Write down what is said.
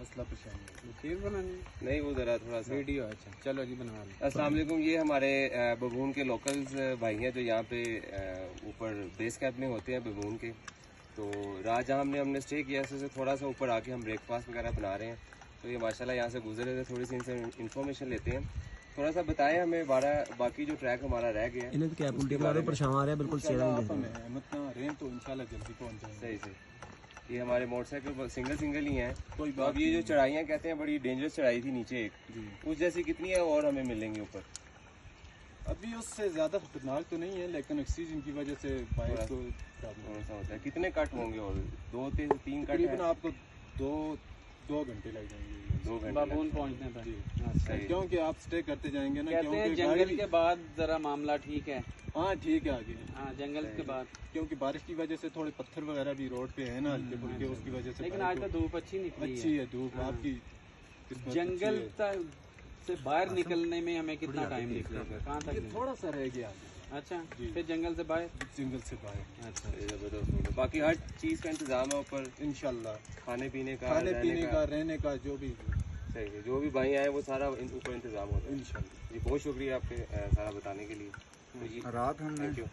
मसला परेशानी खीर बनानी नहीं, वो ज़रा थोड़ा सा वीडियो। अच्छा चलो जी बनवा लें। अस्सलाम वालेकुम। ये हमारे बबून के लोकल्स भाई हैं जो यहाँ पे ऊपर बेस कैंप में होते हैं बबून के। तो रात जहाँ हमने स्टे किया उससे थोड़ा सा ऊपर आके हम ब्रेकफास्ट वगैरह बना रहे हैं। तो ये माशाल्लाह यहाँ से गुजरे थे, थोड़ी सी इनसे इन्फॉर्मेशन लेते हैं। थोड़ा सा बताएं हमें बाकी जो ट्रैक हमारा रह गया है इन्हें क्या उल्टी करा दो, परेशान आ रहे हैं बिल्कुल मतलब रेन तो इंशाल्लाह जल्दी पहुँच जाएंगे। सही से। ये हमारे मोटरसाइकिल सिंगल ही हैं। कोई बात। अब ये जो चढ़ाइयाँ कहते हैं बड़ी डेंजरस चढ़ाई थी नीचे एक, उस जैसी कितनी है और हमें मिलेंगी ऊपर? अभी उससे ज़्यादा खतरनाक तो नहीं है, लेकिन ऑक्सीजन की वजह से बाइक को प्रॉब्लम सा होता है। कितने कट होंगे और 2-3 कट तकरीबन आपको दो घंटे लग जाएंगे 2 घंटे बाबून पहुंचने पर। अच्छा, क्योंकि आप स्टे करते जाएंगे ना, कहते हैं जंगल के बाद जरा मामला ठीक है। हाँ ठीक है आगे। हाँ जंगल के बाद, क्योंकि बारिश की वजह से थोड़े पत्थर वगैरह भी रोड पे है ना हल्के फुल्के, उसकी वजह से। लेकिन आज तो धूप अच्छी निकली अच्छी है धूप आपकी। जंगल से बाहर निकलने में हमें कितना टाइम निकलेगा? कहाँ तक? थोड़ा सा रह गया। अच्छा फिर जंगल से बाहर? जंगल से बाहर। अच्छा जबरदस्त। बाकी हर चीज़ का इंतजाम है ऊपर इंशाल्लाह, खाने पीने का, रहने का जो भी सही है। जो भी भाई आए वो सारा ऊपर इंतजाम होता है इंशाल्लाह। जी। बहुत शुक्रिया आपके सारा बताने के लिए। रात हमने थैंक यू।